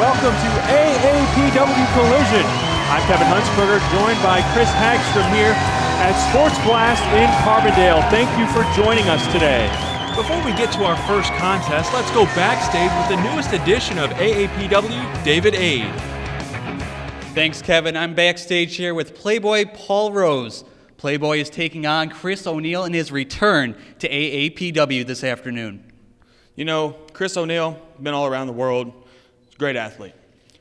welcome to AAPW Collision. I'm Kevin Huntsberger, joined by Chris Hagstrom here at Sports Blast in Carbondale. Thank you for joining us today. Before we get to our first contest, let's go backstage with the newest edition of AAPW, David Aid. Thanks, Kevin. I'm backstage here with Playboy Paul Rose. Playboy is taking on Chris O'Neill in his return to AAPW this afternoon. You know, Chris O'Neill, been all around the world, great athlete.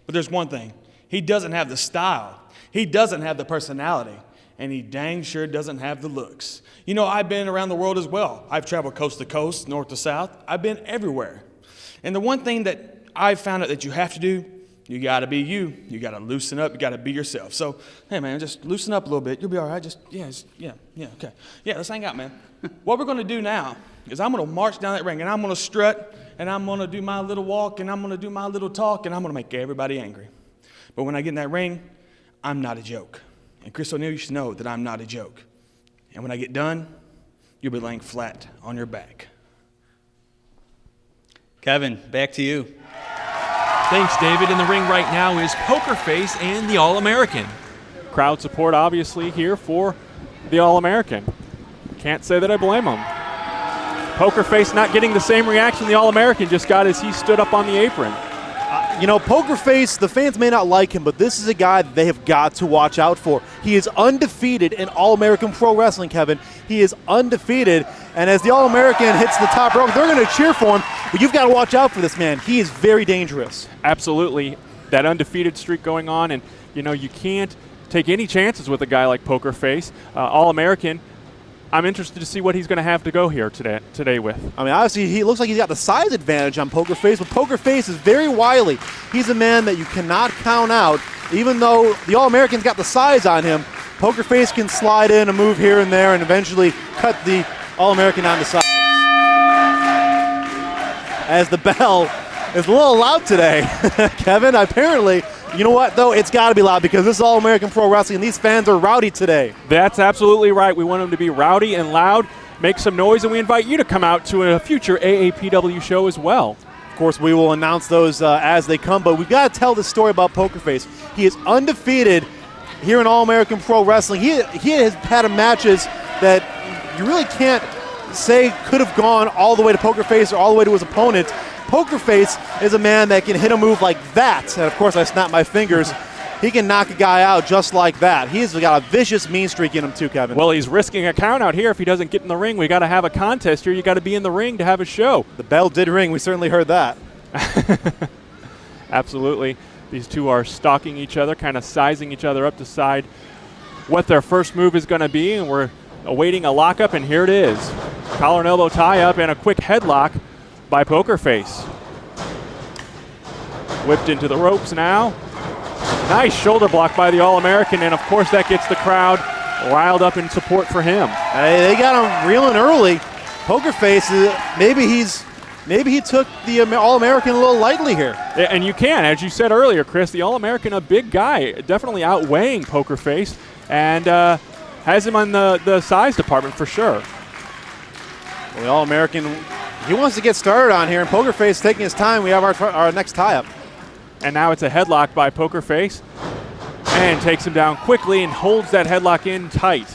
But there's one thing, he doesn't have the style, he doesn't have the personality, and he dang sure doesn't have the looks. You know, I've been around the world as well. I've traveled coast to coast, north to south. I've been everywhere. And the one thing that I've found out that you have to do, you gotta be you. You gotta loosen up, you gotta be yourself. So, hey man, just loosen up a little bit. You'll be all right, okay. Yeah, let's hang out, man. What we're gonna do now is I'm gonna march down that ring and I'm gonna strut and I'm gonna do my little walk and I'm gonna do my little talk and I'm gonna make everybody angry. But when I get in that ring, I'm not a joke. And Chris O'Neill, you should know that I'm not a joke. And when I get done, you'll be laying flat on your back. Kevin, back to you. Thanks, David. In the ring right now is Poker Face and the All-American. Crowd support, obviously, here for the All-American. Can't say that I blame him. Poker Face not getting the same reaction the All-American just got as he stood up on the apron. You know, Poker Face, the fans may not like him, but this is a guy that they have got to watch out for. He is undefeated in All-American Pro Wrestling, Kevin. He is undefeated, and as the All-American hits the top rope, they're going to cheer for him, but you've got to watch out for this man. He is very dangerous. Absolutely. That undefeated streak going on, and, you know, you can't take any chances with a guy like Poker Face. All-American, I'm interested to see what he's going to have to go here today with. I mean, obviously, he looks like he's got the size advantage on Poker Face, but Poker Face is very wily. He's a man that you cannot count out. Even though the All-American's got the size on him, Poker Face can slide in a move here and there and eventually cut the All-American on the side. As the bell is a little loud today, Kevin, apparently. You know what, though? It's got to be loud because this is All-American Pro Wrestling, and these fans are rowdy today. That's absolutely right. We want them to be rowdy and loud, make some noise, and we invite you to come out to a future AAPW show as well. Of course, we will announce those as they come, but we've got to tell the story about Poker Face. He is undefeated here in All-American Pro Wrestling. He has had matches that you really can't say could have gone all the way to Poker Face or all the way to his opponent. Poker Face is a man that can hit a move like that, and of course I snap my fingers. He can knock a guy out just like that. He's got a vicious mean streak in him too, Kevin. Well, he's risking a count out here if he doesn't get in the ring. We got to have a contest here. You got to be in the ring to have a show. The bell did ring. We certainly heard that. Absolutely. These two are stalking each other, kind of sizing each other up to decide what their first move is going to be, and we're awaiting a lockup, and here it is. Collar and elbow tie-up and a quick headlock by Poker Face. Whipped into the ropes now. Nice shoulder block by the All-American, and of course that gets the crowd riled up in support for him. They got him reeling early. Poker Face, maybe he took the All-American a little lightly here. And you can, as you said earlier, Chris, the All-American, a big guy, definitely outweighing Poker Face, and has him on the size department for sure. Well, the All-American, he wants to get started on here, and Poker Face taking his time. We have our next tie-up. And now it's a headlock by Poker Face, and takes him down quickly and holds that headlock in tight.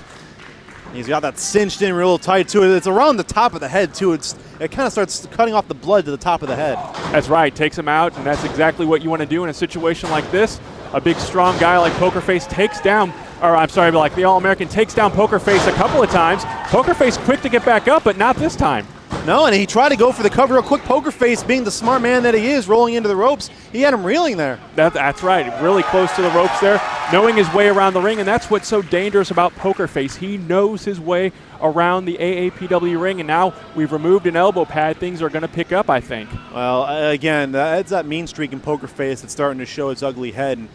He's got that cinched in real tight, too. It's around the top of the head, too. It kind of starts cutting off the blood to the top of the head. That's right. Takes him out, and that's exactly what you want to do in a situation like this. A big, strong guy like Poker Face takes down, like the All-American takes down Poker Face a couple of times. Poker Face quick to get back up, but not this time. No, and he tried to go for the cover real quick. Poker Face, being the smart man that he is, rolling into the ropes, he had him reeling there. That's right. Really close to the ropes there, knowing his way around the ring, and that's what's so dangerous about Poker Face. He knows his way around the AAPW ring, and now we've removed an elbow pad. Things are going to pick up, I think. Well, again, that's that mean streak in Poker Face that's starting to show its ugly head. And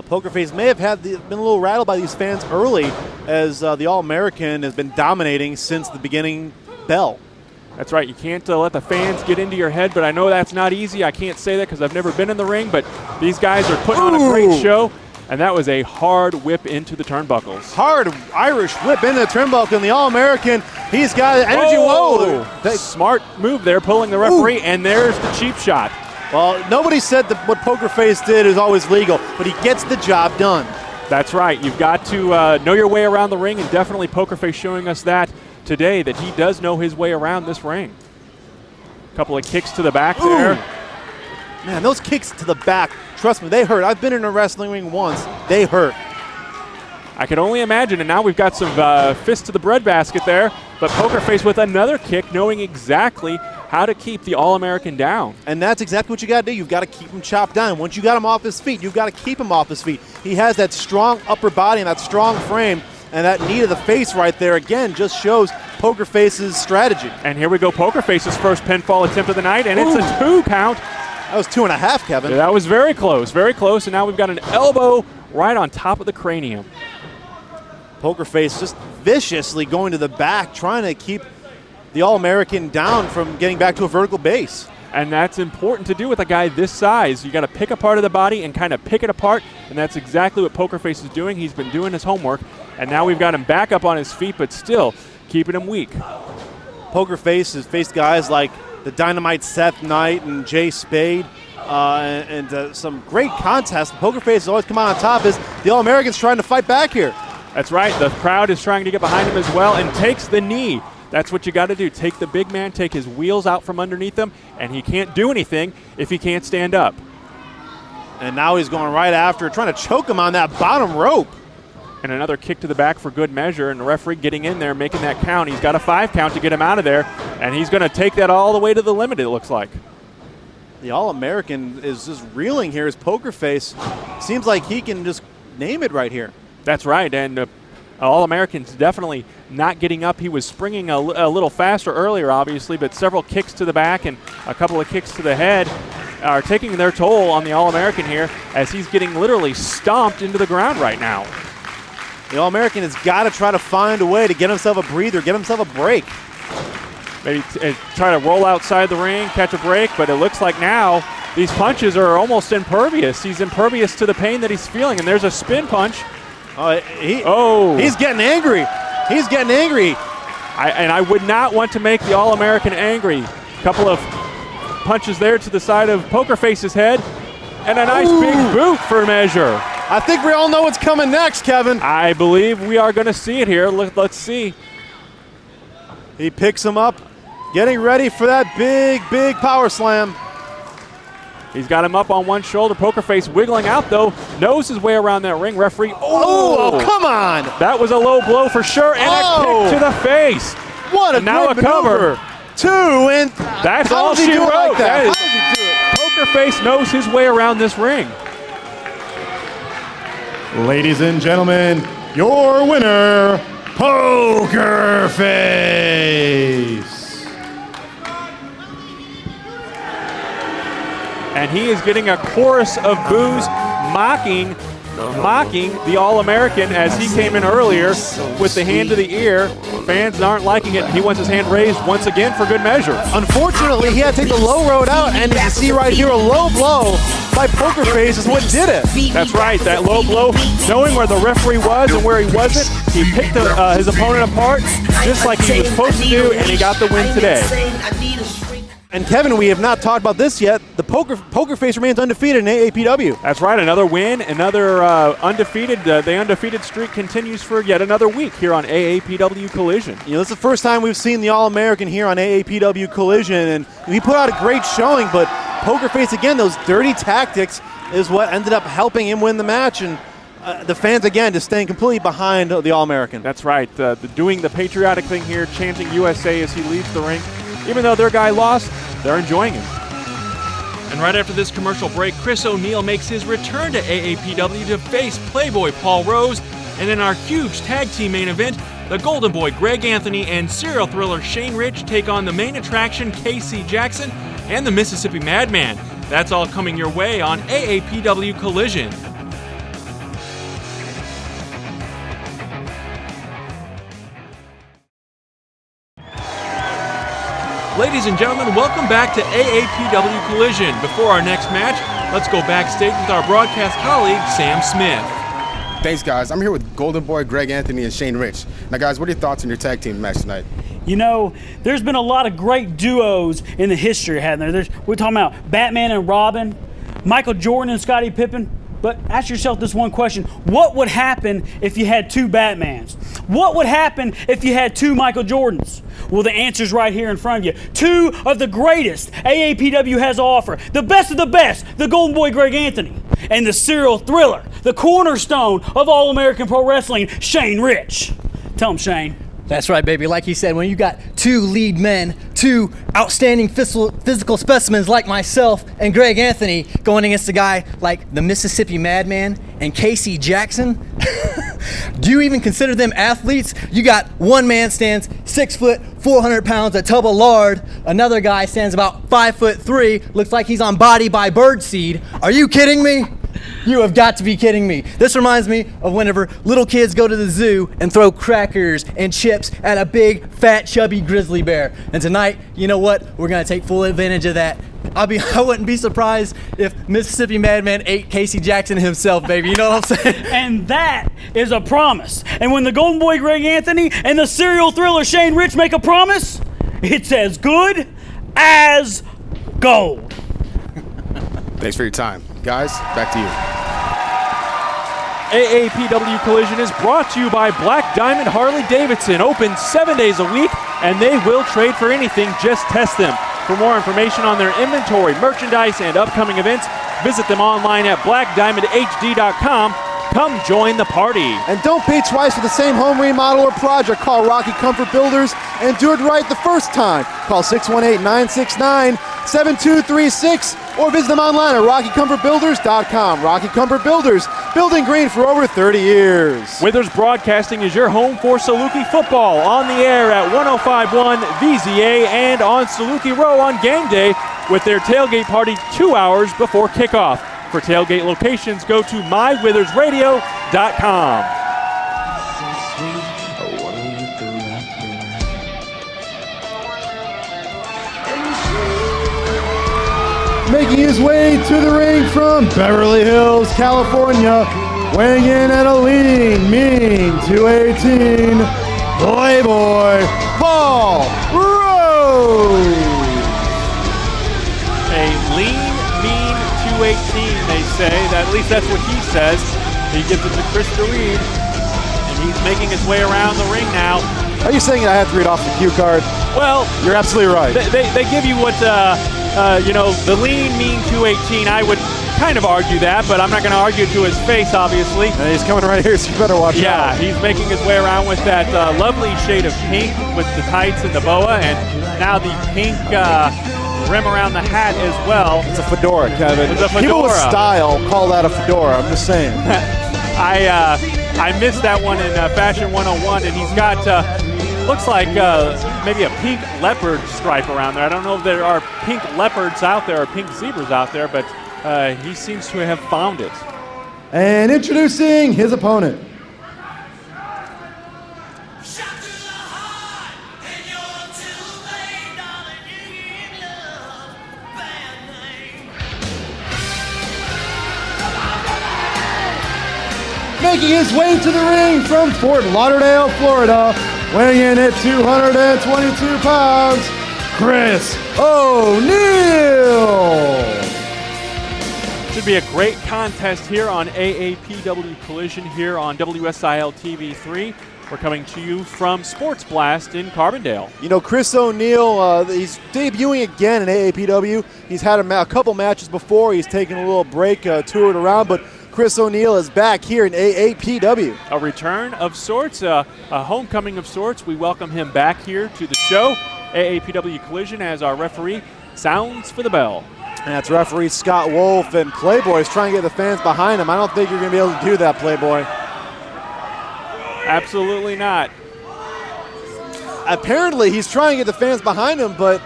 Poker Face may have been a little rattled by these fans early, as the All-American has been dominating since the beginning bell. That's right. You can't let the fans get into your head, but I know that's not easy. I can't say that because I've never been in the ring, but these guys are putting on a great show, and that was a hard whip into the turnbuckles. Hard Irish whip into the turnbuckle, and the All-American, he's got energy. Whoa! Smart move there, pulling the referee, and there's the cheap shot. Well, nobody said that what Poker Face did is always legal, but he gets the job done. That's right. You've got to know your way around the ring, and definitely Poker Face showing us that today, that he does know his way around this ring. A couple of kicks to the back there. Man, those kicks to the back, trust me, they hurt. I've been in a wrestling ring once. They hurt. I can only imagine, and now we've got some fists to the breadbasket there, but Poker Face with another kick, knowing exactly how to keep the All-American down. And that's exactly what you got to do. You've got to keep him chopped down. Once you got him off his feet, you've got to keep him off his feet. He has that strong upper body and that strong frame, and that knee to the face right there, again, just shows Poker Face's strategy. And here we go, Poker Face's first pinfall attempt of the night, and it's a 2 count. That was 2.5, Kevin. That was very close, and now we've got an elbow right on top of the cranium. Poker Face just viciously going to the back, trying to keep the All-American down from getting back to a vertical base. And that's important to do with a guy this size. You got to pick a part of the body and kind of pick it apart, and that's exactly what Poker Face is doing. He's been doing his homework, and now we've got him back up on his feet, but still keeping him weak. Poker Face has faced guys like the Dynamite Seth Knight and Jay Spade, and some great contests. Poker Face has always come out on top as the All-American's trying to fight back here. That's right. The crowd is trying to get behind him as well and takes the knee. That's what you got to do. Take the big man, take his wheels out from underneath him, and he can't do anything if he can't stand up. And now he's going right after, trying to choke him on that bottom rope. And another kick to the back for good measure, and the referee getting in there, making that count. He's got a 5 count to get him out of there, and he's going to take that all the way to the limit, it looks like. The All-American is just reeling here as Poker Face. Seems like he can just name it right here. That's right, and All-American's definitely not getting up. He was springing a little faster earlier, obviously, but several kicks to the back and a couple of kicks to the head are taking their toll on the All-American here as he's getting literally stomped into the ground right now. The All-American has got to try to find a way to get himself a breather, get himself a break. Maybe try to roll outside the ring, catch a break, but it looks like now these punches are almost impervious. He's impervious to the pain that he's feeling, and there's a spin punch. He's getting angry. He's getting angry. I would not want to make the All-American angry. A couple of punches there to the side of Poker Face's head, and a nice big boot for measure. I think we all know what's coming next, Kevin. I believe we are going to see it here. Let's see. He picks him up, getting ready for that big power slam. He's got him up on one shoulder. Poker Face wiggling out, though. Knows his way around that ring. Referee. Oh, come on. That was a low blow for sure, and a kick to the face. What a now a great cover. maneuver. 2, and that's how all does he she do wrote. it like that? How does he do it? Poker Face knows his way around this ring. Ladies and gentlemen, your winner, Poker Face. And he is getting a chorus of boos mocking the All-American as he came in earlier with the hand to the ear. Fans aren't liking it. He wants his hand raised once again for good measure. Unfortunately, he had to take the low road out, and you can see right here a low blow by Poker Face is what did it. That's right, that low blow, knowing where the referee was and where he wasn't, he picked his opponent apart just like he was supposed to do, and he got the win today. And Kevin, we have not talked about this yet. The Poker Face remains undefeated in AAPW. That's right, another win, another undefeated. The undefeated streak continues for yet another week here on AAPW Collision. You know, this is the first time we've seen the All-American here on AAPW Collision, and he put out a great showing, but Poker Face, again, those dirty tactics is what ended up helping him win the match, and the fans, again, just staying completely behind the All-American. That's right, doing the patriotic thing here, chanting USA as he leaves the ring. Even though their guy lost, they're enjoying him. And right after this commercial break, Chris O'Neill makes his return to AAPW to face Playboy Paul Rose. And in our huge tag team main event, the Golden Boy Greg Anthony and serial thriller Shane Rich take on the main attraction KC Jackson and the Mississippi Madman. That's all coming your way on AAPW Collision. Ladies and gentlemen, welcome back to AAPW Collision. Before our next match, let's go backstage with our broadcast colleague, Sam Smith. Thanks, guys. I'm here with Golden Boy, Greg Anthony, and Shane Rich. Now, guys, what are your thoughts on your tag team match tonight? You know, there's been a lot of great duos in the history, hasn't there? We're talking about Batman and Robin, Michael Jordan and Scottie Pippen. But ask yourself this one question. What would happen if you had two Batmans? What would happen if you had two Michael Jordans? Well, the answer's right here in front of you. Two of the greatest AAPW has to offer. The best of the best, the Golden Boy Greg Anthony. And the serial thriller, the cornerstone of All-American Pro Wrestling, Shane Rich. Tell him, Shane. That's right, baby. Like he said, when you got two lead men, two outstanding physical specimens like myself and Greg Anthony going against a guy like the Mississippi Madman and Casey Jackson, do you even consider them athletes? You got one man stands 6 foot, 400 pounds, a tub of lard. Another guy stands about 5'3", looks like he's on Body by Birdseed. Are you kidding me? You have got to be kidding me. This reminds me of whenever little kids go to the zoo and throw crackers and chips at a big, fat, chubby grizzly bear. And tonight, you know what? We're going to take full advantage of that. I wouldn't be surprised if Mississippi Madman ate Casey Jackson himself, baby. You know what I'm saying? And that is a promise. And when the Golden Boy Greg Anthony and the serial thriller Shane Rich make a promise, it's as good as gold. Thanks for your time. Guys, back to you. AAPW Collision is brought to you by Black Diamond Harley-Davidson. Open 7 days a week, and they will trade for anything. Just test them. For more information on their inventory, merchandise, and upcoming events, visit them online at blackdiamondhd.com. Come join the party. And don't pay twice for the same home remodel or project. Call Rocky Comfort Builders and do it right the first time. Call 618-969-7236 or visit them online at rockycomfortbuilders.com. Rocky Comfort Builders, building green for over 30 years. Withers Broadcasting is your home for Saluki football, on the air at 105.1 VZA and on Saluki Row on game day with their tailgate party 2 hours before kickoff. For tailgate locations, go to mywithers.radio.com. Making his way to the ring from Beverly Hills, California, weighing in at a lean, mean 218, Playboy Paul Rose. A lean, mean 218, they say. At least that's what he says. He gives it to Chris DeReed, and he's making his way around the ring now. Are you saying I have to read off the cue card? Well, you're absolutely right. They give you what, the lean, mean 218. I would kind of argue that, but I'm not going to argue to his face, obviously. And he's coming right here, so you better watch out. Yeah, he's making his way around with that lovely shade of pink with the tights and the boa, and now the pink rim around the hat as well. It's a fedora, Kevin. It's a fedora. People with style call that a fedora. I'm just saying. I missed that one in Fashion 101, and he's got looks like maybe a pink leopard stripe around there. I don't know if there are pink leopards out there or pink zebras out there, but he seems to have found it. And introducing his opponent. Making his way to the ring from Fort Lauderdale, Florida, weighing in at 222 pounds, Chris O'Neal. Should be a great contest here on AAPW Collision here on WSIL TV3. We're coming to you from Sports Blast in Carbondale. You know, Chris O'Neal, he's debuting again in AAPW. He's had a couple matches before. He's taken a little break, toured around, but Chris O'Neal is back here in AAPW. A return of sorts, a homecoming of sorts. We welcome him back here to the show. AAPW Collision as our referee sounds for the bell. And that's referee Scott Wolf, and Playboy is trying to get the fans behind him. I don't think you're going to be able to do that, Playboy. Absolutely not. Apparently, he's trying to get the fans behind him, but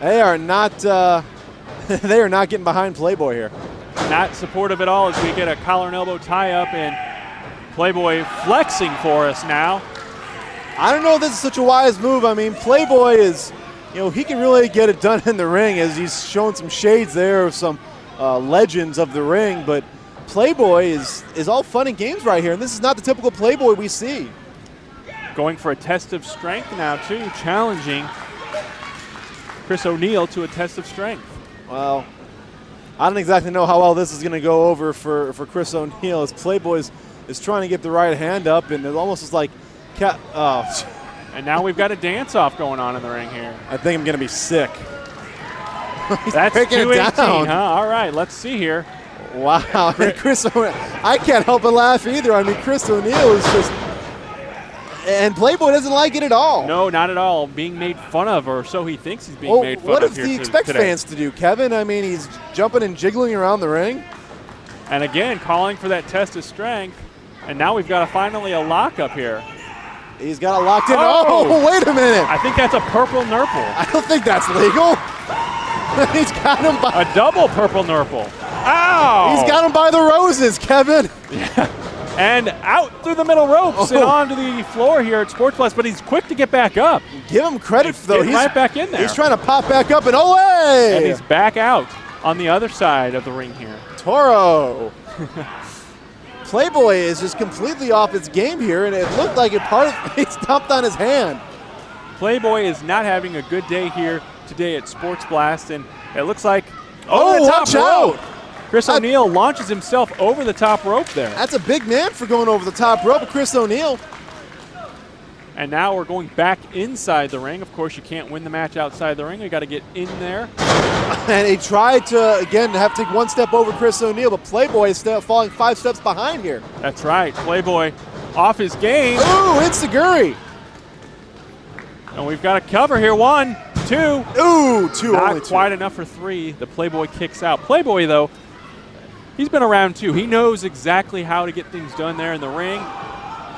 they are not. They are not getting behind Playboy here. Not supportive at all as we get a collar and elbow tie-up, and Playboy flexing for us now. I don't know if this is such a wise move. I mean, Playboy is, he can really get it done in the ring, as he's shown some shades there of some legends of the ring, but Playboy is all fun and games right here, and this is not the typical Playboy we see. Going for a test of strength now, too, challenging Chris O'Neil to a test of strength. Well, I don't exactly know how well this is going to go over for Chris O'Neil as Playboy is trying to get the right hand up, and it almost is like And now we've got a dance-off going on in the ring here. I think I'm going to be sick. That's breaking it 218, down. huh? All right, let's see here. Wow. And Chris O'Neil, I can't help but laugh either. I mean, Chris O'Neil is just, and Playboy doesn't like it at all. No, not at all. Being made fun of, or so he thinks he's being made fun what of does here he expect today. fans to do, Kevin? I mean, he's jumping and jiggling around the ring. And again, calling for that test of strength. And now we've got finally a lockup here. He's got it locked in. Oh! Oh, wait a minute. I think that's a purple nurple. I don't think that's legal. He's got him by A double purple nurple. Ow! He's got him by the roses, Kevin. And out through the middle ropes and onto the floor here at Sports Plus, but he's quick to get back up. Give him credit, though. He's right back in there. He's trying to pop back up and away. And he's back out on the other side of the ring here. Toro. Playboy is just completely off its game here, and it looked like he stomped on his hand. Playboy is not having a good day here today at Sports Blast, and it looks like Watch out. Chris O'Neil launches himself over the top rope there. That's a big man for going over the top rope, Chris O'Neil. And now we're going back inside the ring. Of course, you can't win the match outside the ring. You got to get in there. And he tried to, again, have to take one step over Chris O'Neil, but Playboy is falling 5 steps behind here. That's right. Playboy off his game. Ooh, enziguri. And we've got a cover here. 1, 2. Ooh, two. Not only two. quite enough for 3. The Playboy kicks out. Playboy, though, he's been around too. He knows exactly how to get things done there in the ring.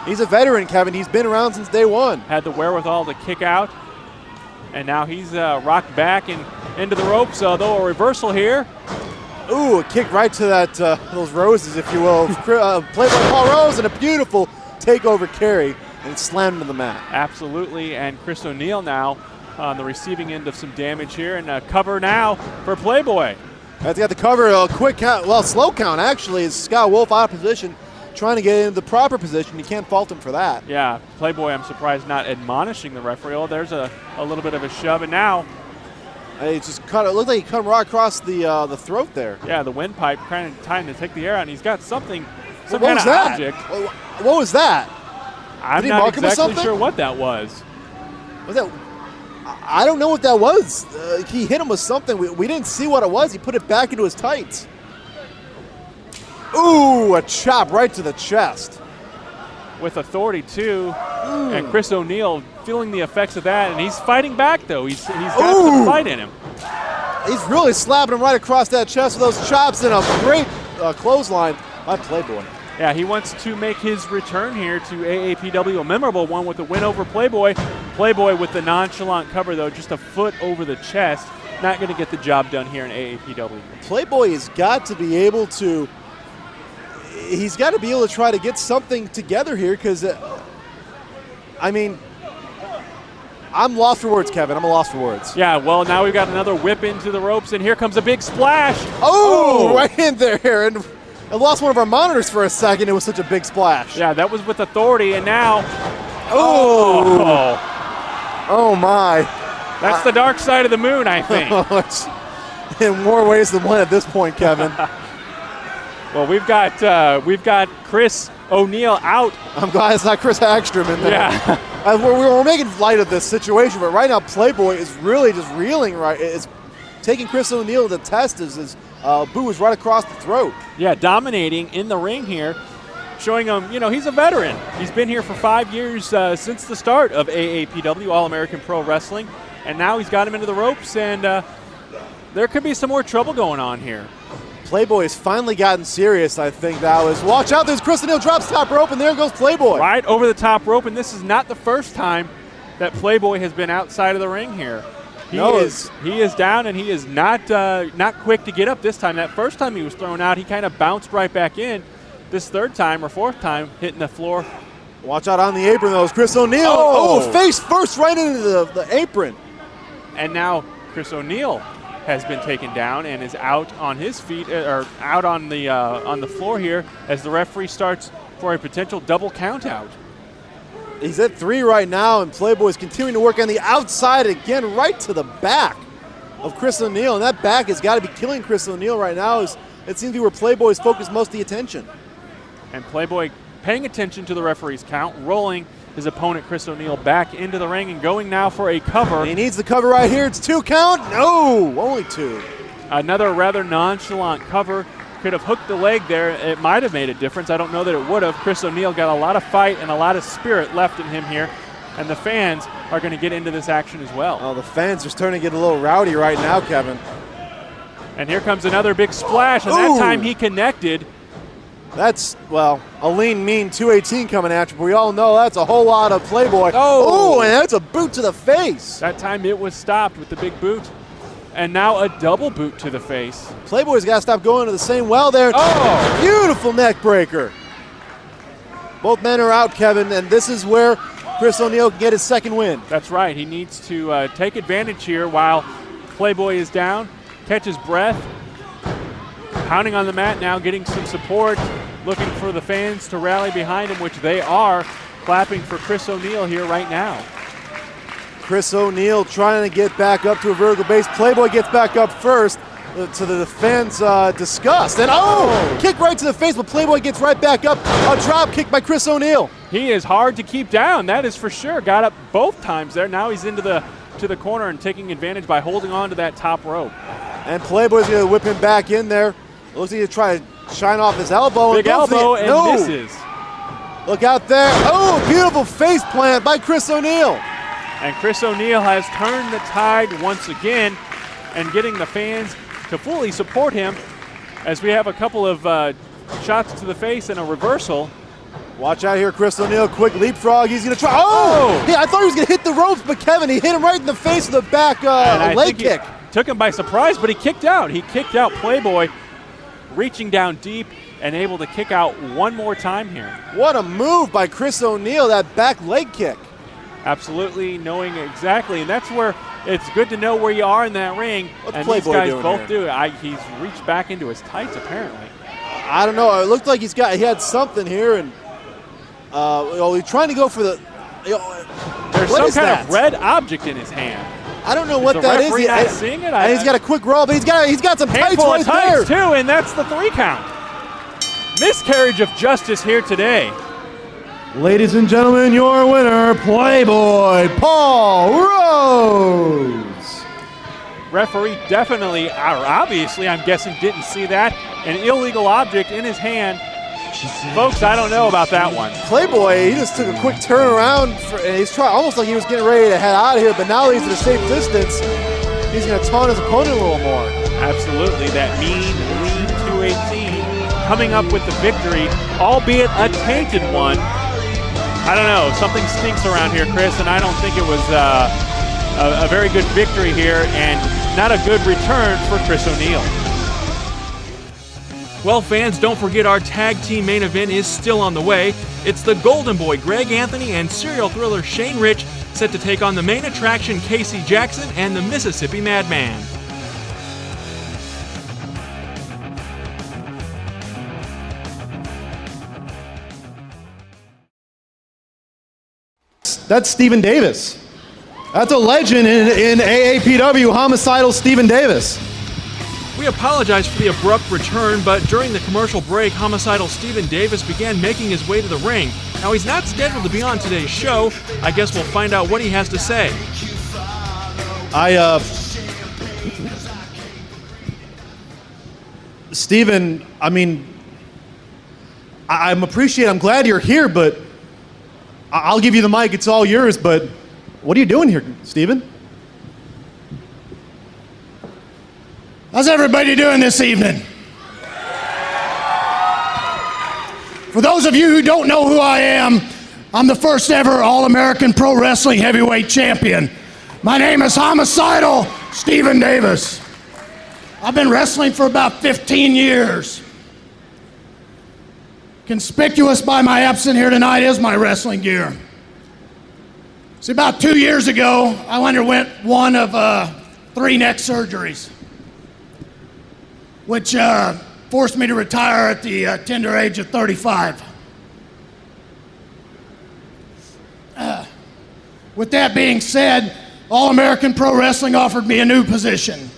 He's a veteran, Kevin. He's been around since day one. Had the wherewithal to kick out. And now he's rocked back and into the ropes, though a reversal here. Ooh, a kick right to that those roses, if you will. Playboy Paul Rose and a beautiful takeover carry and slammed to the mat. Absolutely, and Chris O'Neil now on the receiving end of some damage here, and a cover now for Playboy. That's got the cover, a quick count, well, slow count actually, is Scott Wolf out of position, trying to get into the proper position. You can't fault him for that. Yeah, Playboy, I'm surprised not admonishing the referee. Oh, there's a little bit of a shove, and now It just cut. It looked like he cut him right across the throat there. yeah, the windpipe kind of trying to take the air out, and he's got something, some What kind was of that? object. What was that? I'm he not mark him with exactly something? sure what that was. Was that? I don't know what that was. He hit him with something. We didn't see what it was. He put it back into his tights. Ooh, a chop right to the chest. With authority too, and Chris O'Neil feeling the effects of that, and he's fighting back though. He's got some fight in him. He's really slapping him right across that chest with those chops and a great clothesline by Playboy. Yeah, he wants to make his return here to AAPW, a memorable one with a win over Playboy. Playboy with the nonchalant cover though, just a foot over the chest. Not going to get the job done here in AAPW. Playboy has got to be able to. He's got to be able to try to get something together here because, I mean, I'm lost for words, Kevin. I'm a loss for words. Yeah, well, now we've got another whip into the ropes, and here comes a big splash. Oh, right in there. And I lost one of our monitors for a second. It was such a big splash. Yeah, that was with authority, and now. Oh, oh my. That's the dark side of the moon, I think. In more ways than one at this point, Kevin. Well, we've got Chris O'Neil out. I'm glad it's not Chris Hagstrom in there. Yeah. We're making light of this situation, but right now Playboy is really just reeling. Right, it's taking Chris O'Neil to test as Boo is right across the throat. Yeah, dominating in the ring here, showing him, he's a veteran. He's been here for 5 years since the start of AAPW, All-American Pro Wrestling, and now he's got him into the ropes, and there could be some more trouble going on here. Playboy has finally gotten serious, I think that was. Watch out, there's Chris O'Neil, drops top rope, and there goes Playboy. Right over the top rope, and this is not the first time that Playboy has been outside of the ring here. He is down, and he is not quick to get up this time. That first time he was thrown out, he kind of bounced right back in. This third time or fourth time, hitting the floor. Watch out on the apron, though. It's Chris O'Neil. Oh, face first right into the apron. And now Chris O'Neil has been taken down and is out on his feet, or out on the floor here as the referee starts for a potential double count out. He's at 3 right now, and Playboy's continuing to work on the outside again, right to the back of Chris O'Neal. And that back has got to be killing Chris O'Neal right now. It seems to be where Playboy's focused most of the attention. And Playboy paying attention to the referee's count, rolling his opponent Chris O'Neal back into the ring and going now for a cover. He needs the cover right here. It's 2 count. No, only 2. Another rather nonchalant cover. Could have hooked the leg there. It might have made a difference. I don't know that it would have. Chris O'Neal got a lot of fight and a lot of spirit left in him here. And the fans are going to get into this action as well. Oh, the fans are starting to get a little rowdy right now, Kevin. And here comes another big splash, and that time he connected. That's, well, a lean, mean 218 coming at you, but we all know that's a whole lot of Playboy. Oh, and that's a boot to the face. That time it was stopped with the big boot. And now a double boot to the face. Playboy's got to stop going to the same well there. Oh! Beautiful neck breaker. Both men are out, Kevin, and this is where Chris O'Neal can get his second win. That's right. He needs to take advantage here while Playboy is down, catch his breath, pounding on the mat now, getting some support, looking for the fans to rally behind him, which they are, clapping for Chris O'Neal here right now. Chris O'Neal trying to get back up to a vertical base. Playboy gets back up first to the fans' disgust. And kick right to the face, but Playboy gets right back up. A drop kick by Chris O'Neal. He is hard to keep down, that is for sure. Got up both times there. Now he's into the corner and taking advantage by holding on to that top rope. And Playboy's going to whip him back in there. Looks like he's trying to shine off his elbow. Big elbow and misses. Look out there. Oh, beautiful face plant by Chris O'Neal. And Chris O'Neal has turned the tide once again and getting the fans to fully support him as we have a couple of shots to the face and a reversal. Watch out here, Chris O'Neal. Quick leapfrog. He's going to try. Oh! Yeah, I thought he was going to hit the ropes, but Kevin, he hit him right in the face with a back leg kick. Took him by surprise, but he kicked out. He kicked out Playboy, reaching down deep and able to kick out one more time here. What a move by Chris O'Neal, that back leg kick. Absolutely, knowing exactly, and that's where it's good to know where you are in that ring. What's and Playboy these guys doing both here? do. He's reached back into his tights apparently. I don't know. It looked like he had something here, and he's trying to go for the. There's some kind of red object in his hand. I don't know what that is. Referee not seeing it? And he's got a quick roll, but he's got some tights handful right of tights there. too, and that's the 3 count. Miscarriage of justice here today. Ladies and gentlemen, your winner, Playboy Paul Rose. Referee definitely, or obviously, I'm guessing, didn't see that. An illegal object in his hand. Folks, I don't know about that one. Playboy, he just took a quick turn around, and he's trying almost like he was getting ready to head out of here, but now that he's at a safe distance, he's going to taunt his opponent a little more. Absolutely, that mean, lean 218 coming up with the victory, albeit a tainted one. I don't know, something stinks around here, Chris, and I don't think it was a very good victory here and not a good return for Chris O'Neal. Well, fans, don't forget our tag team main event is still on the way. It's the Golden Boy Greg Anthony and serial thriller Shane Rich set to take on the main attraction Casey Jackson and the Mississippi Madman. That's Stephen Davis. That's a legend in AAPW, homicidal Stephen Davis. We apologize for the abrupt return, but during the commercial break, homicidal Stephen Davis began making his way to the ring. Now, he's not scheduled to be on today's show. I guess we'll find out what he has to say. Stephen, I mean, I'm glad you're here, but I'll give you the mic. It's all yours, but what are you doing here, Stephen? How's everybody doing this evening? For those of you who don't know who I am, I'm the first ever All-American Pro Wrestling Heavyweight Champion. My name is Homicidal Stephen Davis. I've been wrestling for about 15 years. Conspicuous by my absence here tonight is my wrestling gear. See, about 2 years ago, I underwent one of 3 neck surgeries, which forced me to retire at the tender age of 35. With that being said, All American Pro Wrestling offered me a new position.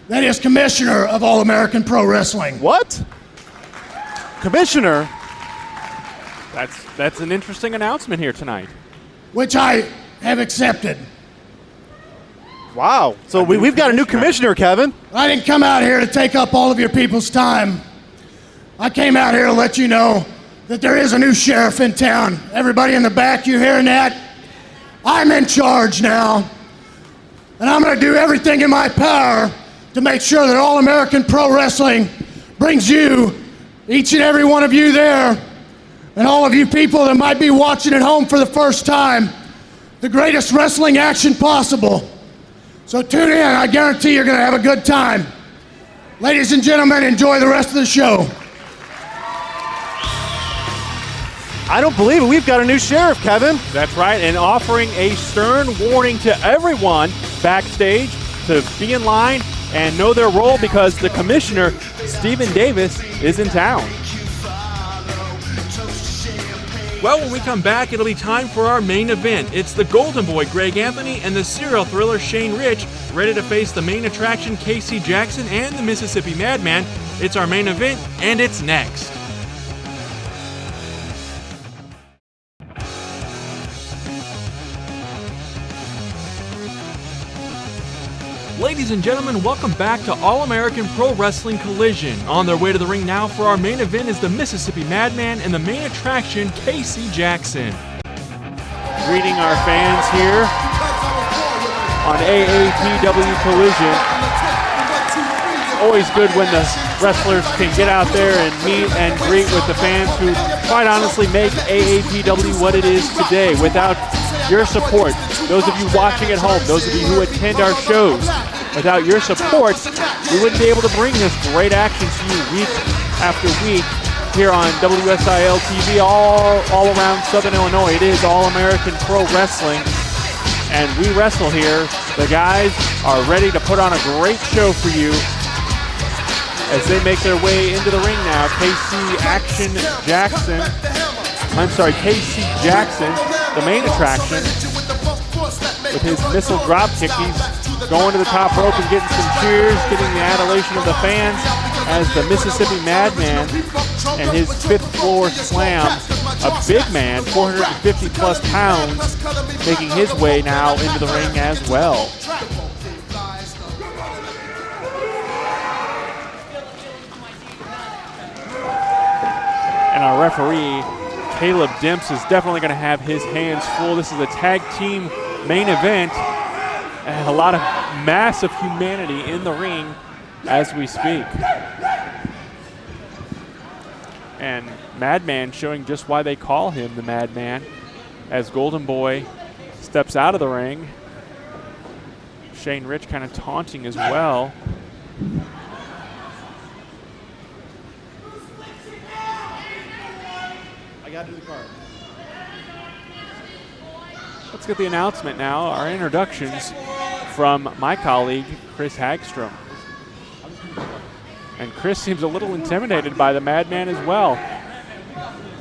That is Commissioner of All American Pro Wrestling. What? Commissioner? That's an interesting announcement here tonight. Which I have accepted. Wow. So we've got a new commissioner, Kevin. I didn't come out here to take up all of your people's time. I came out here to let you know that there is a new sheriff in town. Everybody in the back, you hearing that? I'm in charge now. And I'm going to do everything in my power to make sure that All American Pro Wrestling brings you, each and every one of you there, and all of you people that might be watching at home for the first time, the greatest wrestling action possible. So tune in. I guarantee you're going to have a good time. Ladies and gentlemen, enjoy the rest of the show. I don't believe it. We've got a new sheriff, Kevin. That's right, and offering a stern warning to everyone backstage to be in line and know their role because the commissioner, Stephen Davis, is in town. Well, when we come back, it'll be time for our main event. It's the Golden Boy, Greg Anthony, and the serial thriller, Shane Rich, ready to face the main attraction, Casey Jackson, and the Mississippi Madman. It's our main event, and it's next. Ladies and gentlemen, welcome back to All-American Pro Wrestling Collision. On their way to the ring now for our main event is the Mississippi Madman and the main attraction, Casey Jackson. Greeting our fans here on AAPW Collision. Always good when the wrestlers can get out there and meet and greet with the fans who quite honestly make AAPW what it is today. Without your support, those of you watching at home, those of you who attend our shows, without your support, we wouldn't be able to bring this great action to you week after week here on WSIL TV all around Southern Illinois. It is All-American Pro Wrestling, and we wrestle here. The guys are ready to put on a great show for you as they make their way into the ring now. Casey Jackson, the main attraction, with his missile drop kick. He's going to the top rope and getting some cheers, getting the adulation of the fans as the Mississippi Madman and his fifth floor slam, a big man, 450 plus pounds, making his way now into the ring as well. And our referee, Caleb Dimps, is definitely going to have his hands full. This is a tag team main event, and a lot of massive humanity in the ring as we speak. And Madman showing just why they call him the Madman as Golden Boy steps out of the ring. Shane Rich kind of taunting as well. I got to do the card. Let's get the announcement now, our introductions from my colleague, Chris Hagstrom. And Chris seems a little intimidated by the Madman as well.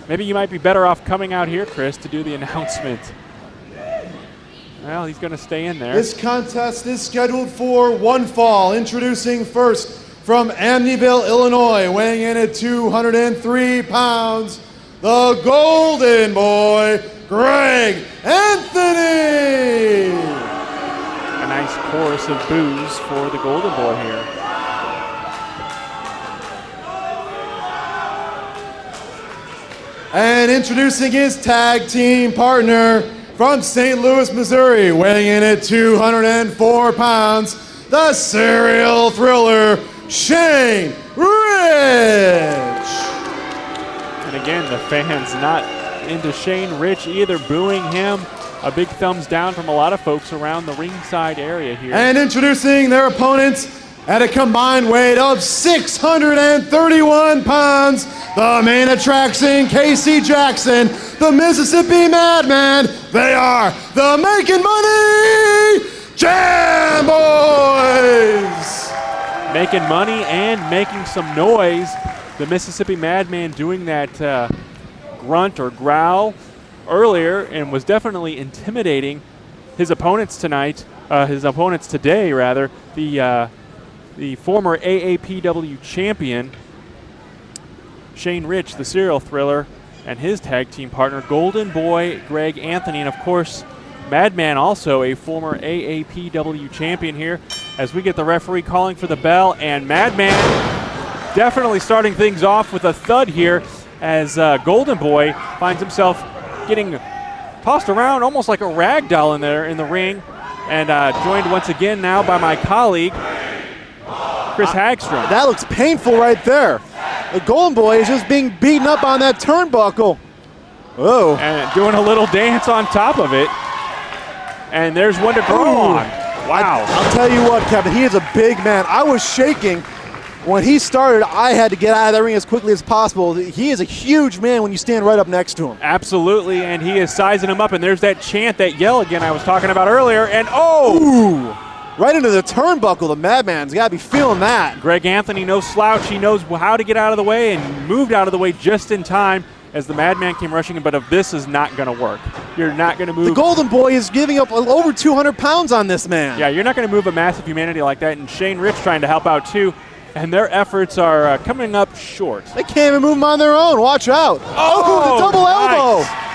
Maybe you might be better off coming out here, Chris, to do the announcement. Well, he's going to stay in there. This contest is scheduled for one fall. Introducing first from Amityville, Illinois, weighing in at 203 pounds, the Golden Boy, Greg Anthony. A nice chorus of boos for the Golden Boy here. And introducing his tag team partner from St. Louis, Missouri, weighing in at 204 pounds, the serial thriller, Shane Rich. And again, the fans not into Shane Rich either, booing him. A big thumbs down from a lot of folks around the ringside area here. And introducing their opponents at a combined weight of 631 pounds, the main attraction, Casey Jackson, the Mississippi Madman. They are the Making Money Jam Boys. Making money and making some noise. The Mississippi Madman doing that grunt or growl earlier and was definitely intimidating his opponents tonight, his opponents today, rather, the former AAPW champion, Shane Rich, the serial thriller, and his tag team partner, Golden Boy Greg Anthony, and of course, Madman, also a former AAPW champion here, as we get the referee calling for the bell, and Madman definitely starting things off with a thud here, as Golden Boy finds himself getting tossed around almost like a rag doll in there in the ring, and joined once again now by my colleague, Chris Hagstrom. That looks painful right there. The Golden Boy is just being beaten up on that turnbuckle. Whoa. And doing a little dance on top of it. And there's one to grow on. Wow. I'll tell you what, Kevin, he is a big man. I was shaking. When he started, I had to get out of that ring as quickly as possible. He is a huge man when you stand right up next to him. Absolutely, and he is sizing him up, and there's that chant, that yell again I was talking about earlier, and Ooh. Right into the turnbuckle. The Madman's got to be feeling that. Greg Anthony, no slouch. He knows how to get out of the way and moved out of the way just in time as the Madman came rushing in, but if this is not going to work. You're not going to move. The Golden Boy is giving up over 200 pounds on this man. Yeah, you're not going to move a massive humanity like that, and Shane Rich trying to help out too, and their efforts are coming up short. They can't even move them on their own. Watch out. Oh, the double elbow. Nice.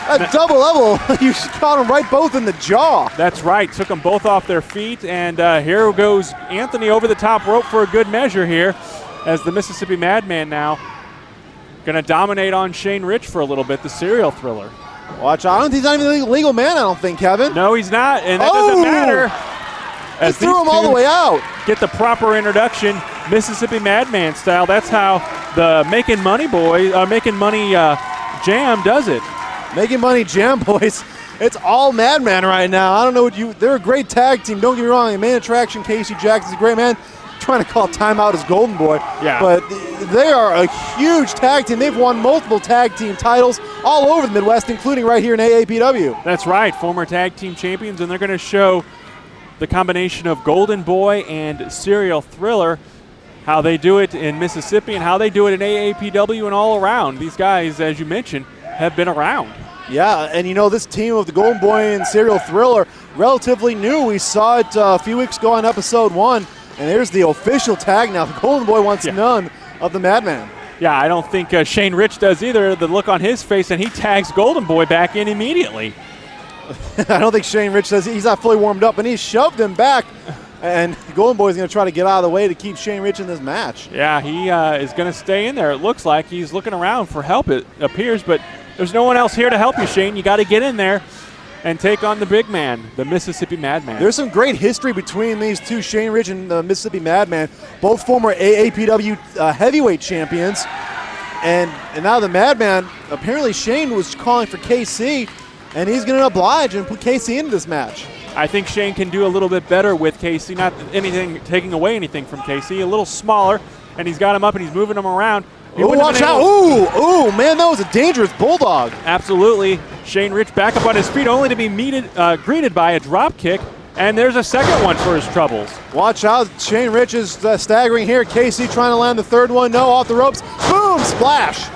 That double elbow, you caught them right both in the jaw. That's right. Took them both off their feet, and here goes Anthony over the top rope for a good measure here, as the Mississippi Madman now going to dominate on Shane Rich for a little bit, the serial thriller. Watch out. He's not even a legal man, I don't think, Kevin. No, he's not, and that doesn't matter. He threw him all the way out. Get the proper introduction, Mississippi Madman style. That's how the Making Money Jam does it. Making Money Jam Boys. It's all Madman right now. I don't know what they're a great tag team. Don't get me wrong. The main attraction, Casey Jackson's a great man. Trying to call timeout as Golden Boy. Yeah. But they are a huge tag team. They've won multiple tag team titles all over the Midwest, including right here in AAPW. That's right. Former tag team champions, and they're going to show the combination of Golden Boy and Serial Thriller, how they do it in Mississippi and how they do it in AAPW and all around. These guys, as you mentioned, have been around. Yeah, and you know, this team of the Golden Boy and Serial Thriller, relatively new. We saw it a few weeks ago on episode 1, and there's the official tag now. The Golden Boy wants none of the Madman. Yeah, I don't think Shane Rich does either. The look on his face, and he tags Golden Boy back in immediately. I don't think Shane Rich says he's not fully warmed up, and he shoved him back. And Golden Boy's going to try to get out of the way to keep Shane Rich in this match. Yeah, he is going to stay in there. It looks like he's looking around for help, it appears, but there's no one else here to help you, Shane. You got to get in there and take on the big man, the Mississippi Madman. There's some great history between these two, Shane Rich and the Mississippi Madman, both former AAPW heavyweight champions. And now the Madman, apparently Shane was calling for KC, and he's going to oblige and put KC into this match. I think Shane can do a little bit better with KC, not anything taking away anything from KC, a little smaller, and he's got him up and he's moving him around. Oh, watch out. Ooh, man, that was a dangerous bulldog. Absolutely. Shane Rich back up on his feet, only to be greeted by a drop kick, and there's a second one for his troubles. Watch out. Shane Rich is staggering here. KC trying to land the third one. No, off the ropes. Boom, splash.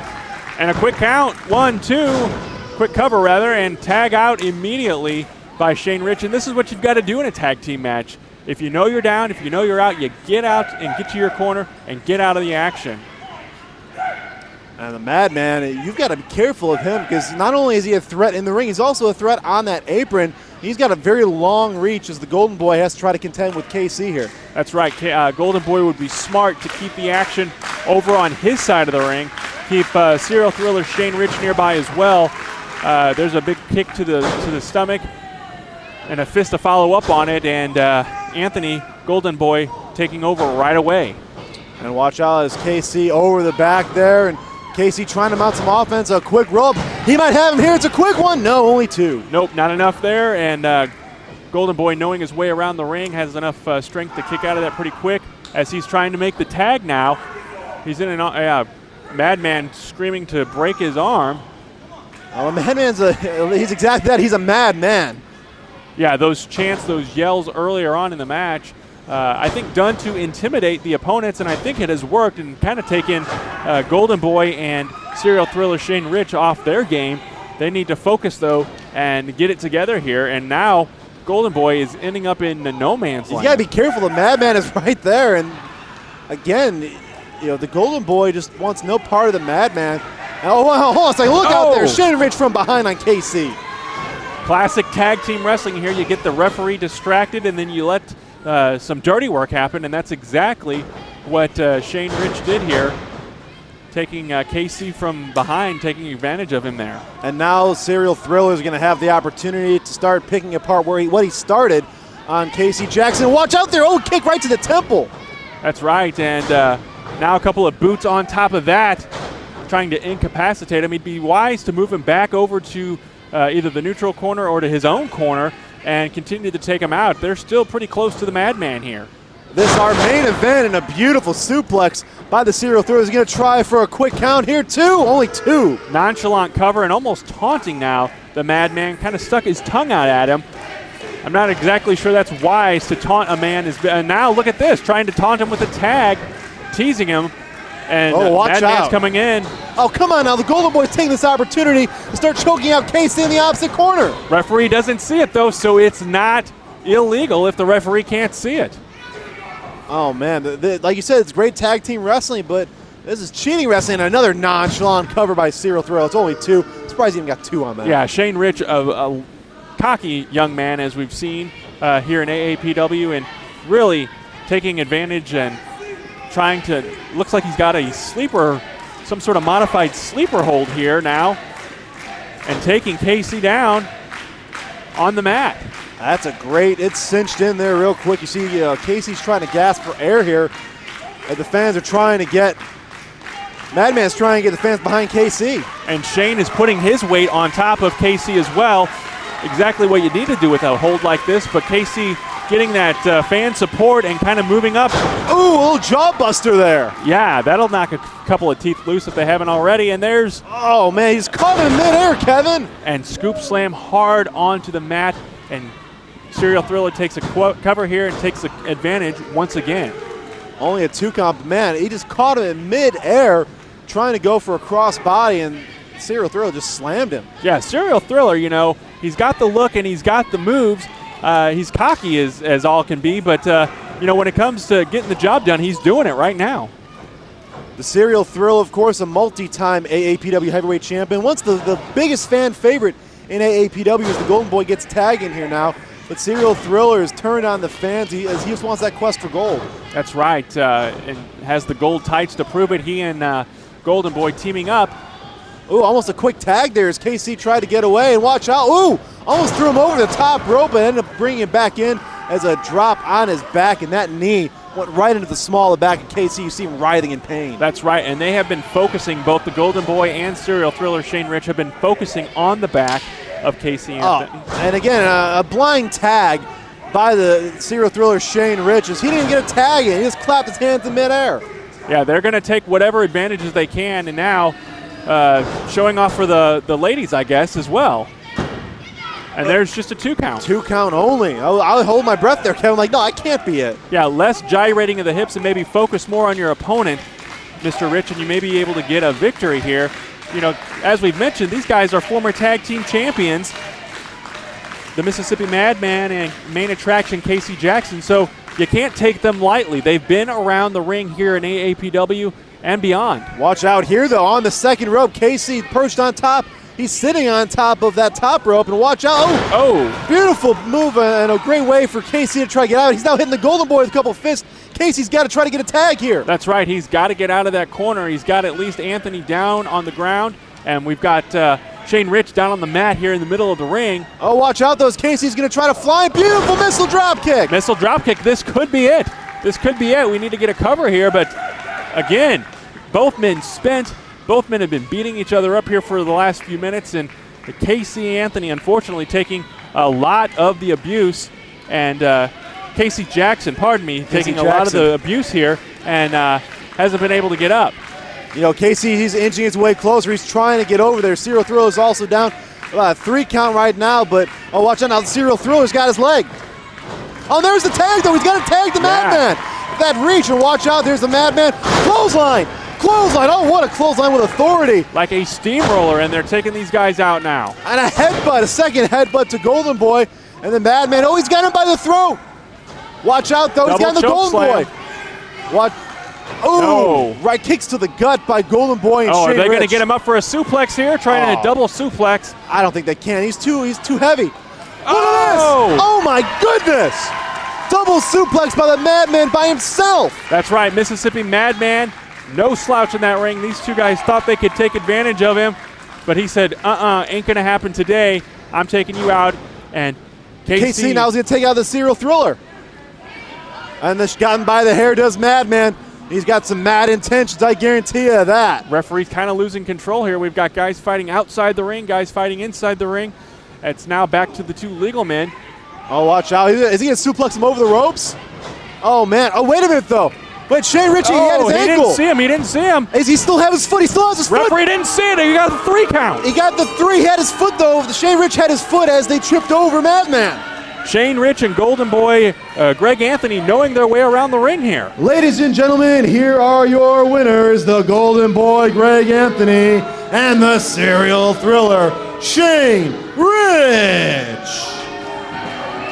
And a quick count. 1, 2. Quick cover, rather, and tag out immediately by Shane Rich. And this is what you've got to do in a tag team match. If you know you're down, if you know you're out, you get out and get to your corner and get out of the action. And the Madman, you've got to be careful of him because not only is he a threat in the ring, he's also a threat on that apron. He's got a very long reach as the Golden Boy has to try to contend with KC here. That's right. Golden Boy would be smart to keep the action over on his side of the ring. Keep Serial Thriller Shane Rich nearby as well. There's a big kick to the stomach and a fist to follow up on it, and Anthony, Golden Boy, taking over right away. And watch out as KC over the back there, and KC trying to mount some offense, a quick roll. He might have him here. It's a quick one. No, only 2. Nope, not enough there, and Golden Boy, knowing his way around the ring, has enough strength to kick out of that pretty quick as he's trying to make the tag now. He's in a Madman screaming to break his arm. The Madman's he's exactly that. He's a madman. Yeah, those chants, those yells earlier on in the match, I think done to intimidate the opponents, and I think it has worked and kind of taken Golden Boy and Serial Thriller Shane Rich off their game. They need to focus, though, and get it together here. And now Golden Boy is ending up in no man's land. You got to be careful. The Madman is right there. And again, the Golden Boy just wants no part of the Madman. Oh, hold on a second. Look out there. Shane Rich from behind on KC. Classic tag team wrestling here. You get the referee distracted, and then you let some dirty work happen, and that's exactly what Shane Rich did here, taking KC from behind, taking advantage of him there. And now Serial Thriller is going to have the opportunity to start picking apart what he started on KC Jackson. Watch out there. Oh, kick right to the temple. That's right, and now a couple of boots on top of that, trying to incapacitate him. He'd be wise to move him back over to either the neutral corner or to his own corner and continue to take him out. They're still pretty close to the Madman here. This is our main event, and a beautiful suplex by the Serial Thriller. Is going to try for a quick count here, only two. Nonchalant cover and almost taunting now. The Madman kind of stuck his tongue out at him. I'm not exactly sure that's wise to taunt a man. And now look at this, trying to taunt him with a tag, teasing him. And watch Madman's out. coming in. Oh, come on now. The Golden Boy's taking this opportunity to start choking out KC in the opposite corner. Referee doesn't see it, though, so it's not illegal if the referee can't see it. Oh, man. Like you said, it's great tag team wrestling, but this is cheating wrestling. Another nonchalant cover by Serial Thrill. It's only two. I'm surprised he even got two on that. Yeah, Shane Rich, a cocky young man, as we've seen here in AAPW, and really taking advantage and trying to, looks like he's got a sleeper, some sort of modified sleeper hold here now, and taking KC down on the mat. That's a great, it's cinched in there real quick. You see Casey's trying to gasp for air here. And the fans are trying to get, Madman's trying to get the fans behind KC. And Shane is putting his weight on top of KC as well. Exactly what you need to do with a hold like this, but KC getting that fan support and kind of moving up. Ooh, a little jaw buster there. Yeah, that'll knock a couple of teeth loose if they haven't already. And there's... Oh, man, he's caught him in midair, Kevin. And scoop slam hard onto the mat. And Serial Thriller takes a cover here and takes advantage once again. Only a 2 count. Man, he just caught him in midair trying to go for a cross body, and Serial Thriller just slammed him. Yeah, Serial Thriller, he's got the look and he's got the moves. He's cocky as all can be, but, when it comes to getting the job done, he's doing it right now. The Serial Thrill, of course, a multi-time AAPW heavyweight champion. Once the biggest fan favorite in AAPW as the Golden Boy gets tagged in here now. But Serial Thriller has turned on the fans as he just wants that quest for gold. That's right, and has the gold tights to prove it. He and Golden Boy teaming up. Ooh, almost a quick tag there as KC tried to get away, and watch out. Ooh, almost threw him over the top rope, but ended up bringing him back in as a drop on his back, and that knee went right into the small of the back of KC. You see him writhing in pain. That's right, and they have been focusing, both the Golden Boy and Serial Thriller Shane Rich have been focusing on the back of KC Anthony. And again, a blind tag by the Serial Thriller Shane Rich as he didn't get a tag in. He just clapped his hands in midair. Yeah, they're going to take whatever advantages they can, and now showing off for the ladies, I guess, as well. And there's just a 2 count. 2 count only. I'll hold my breath there, Kevin. Like, no, I can't be it. Yeah, less gyrating of the hips and maybe focus more on your opponent, Mr. Rich, and you may be able to get a victory here. As we've mentioned, these guys are former tag team champions, the Mississippi Madman and main attraction KC Jackson, so you can't take them lightly. They've been around the ring here in AAPW and beyond. Watch out here, though, on the second rope. KC perched on top. He's sitting on top of that top rope, and watch out. Oh! Beautiful move and a great way for KC to try to get out. He's now hitting the Golden Boy with a couple of fists. Casey's got to try to get a tag here. That's right. He's got to get out of that corner. He's got at least Anthony down on the ground, and we've got Shane Rich down on the mat here in the middle of the ring. Oh, watch out, those. Casey's going to try to fly. Beautiful missile drop kick. Missile drop kick. This could be it. This could be it. We need to get a cover here, but again, both men spent. Both men have been beating each other up here for the last few minutes, and KC Anthony, unfortunately, taking a lot of the abuse, and KC Jackson, taking a lot of the abuse here, and hasn't been able to get up. KC, he's inching his way closer. He's trying to get over there. Serial Thriller is also down about a 3 count right now, but watch out now. The Serial Thriller's got his leg. Oh, there's the tag, though. He's got to tag the Madman. That reach, and watch out. There's the Madman. Clothesline. Oh, what a clothesline with authority. Like a steamroller, and they're taking these guys out now. And a second headbutt to Golden Boy And the Madman, oh, he's got him by the throat. Watch out, though. He's got the Golden Boy. Watch. Oh, no. Right kicks to the gut by Golden Boy and Shane are they going to Rich. get him up for a suplex here? Trying a double suplex. I don't think they can. He's too heavy. Look at this. Oh, my goodness. Double suplex by the Madman by himself. That's right, Mississippi Madman. No slouch in that ring. These two guys thought they could take advantage of him, but he said, ain't going to happen today. I'm taking you out. And KC now is going to take out the serial thriller. And this gotten by the hair does Madman. He's got some mad intentions, I guarantee you that. Referee's kind of losing control here. We've got guys fighting outside the ring, guys fighting inside the ring. It's now back to the two legal men. Oh, watch out. Is he going to suplex him over the ropes? Oh, man. Oh, wait a minute, though. Wait, Shane Ritchie, he had his ankle. He didn't see him. Does he still have his foot? He still has his foot. Referee didn't see it. He got the 3 count. He got the 3. He had his foot, though. Shane Rich had his foot as they tripped over Madman. Shane Rich and Golden Boy Greg Anthony knowing their way around the ring here. Ladies and gentlemen, here are your winners, the Golden Boy Greg Anthony and the serial thriller Shane Rich.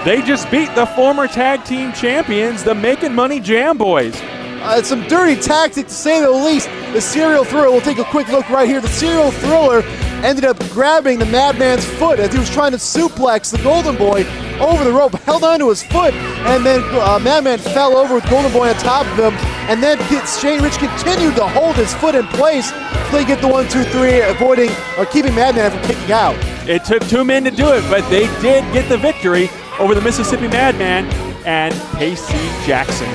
They just beat the former tag team champions, the Making Money Jam Boys. It's some dirty tactic to say the least. The serial thriller, we'll take a quick look right here. The serial thriller ended up grabbing the Madman's foot as he was trying to suplex the Golden Boy over the rope, held onto his foot, and then Madman fell over with Golden Boy on top of him, and then Shane Rich continued to hold his foot in place until they get the 1, 2, 3, avoiding or keeping Madman from kicking out. It took 2 men to do it, but they did get the victory over the Mississippi Madman and KC Jackson.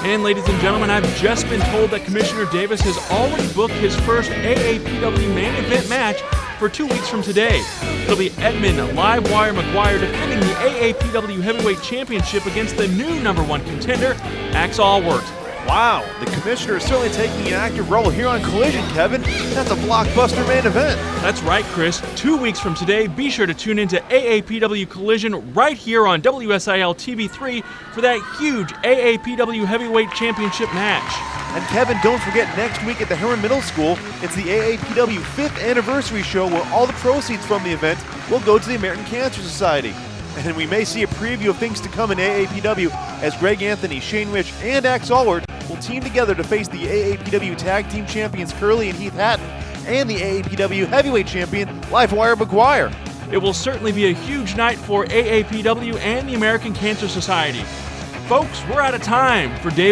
And ladies and gentlemen, I've just been told that Commissioner Davis has already booked his first AAPW main event match for 2 weeks from today. It'll be Edmund Livewire McGuire defending the AAPW Heavyweight Championship against the new #1 contender, Axe Allworth. Wow, the commissioner is certainly taking an active role here on Collision, Kevin. That's a blockbuster main event. That's right, Chris. 2 weeks from today, be sure to tune into AAPW Collision right here on WSIL TV3 for that huge AAPW Heavyweight Championship match. And Kevin, don't forget next week at the Herman Middle School, it's the AAPW 5th anniversary show where all the proceeds from the event will go to the American Cancer Society. And we may see a preview of things to come in AAPW as Greg Anthony, Shane Rich, and Axe Allworth will team together to face the AAPW Tag Team Champions Curly and Heath Hatton and the AAPW Heavyweight Champion Livewire McGuire. It will certainly be a huge night for AAPW and the American Cancer Society. Folks, we're out of time. For David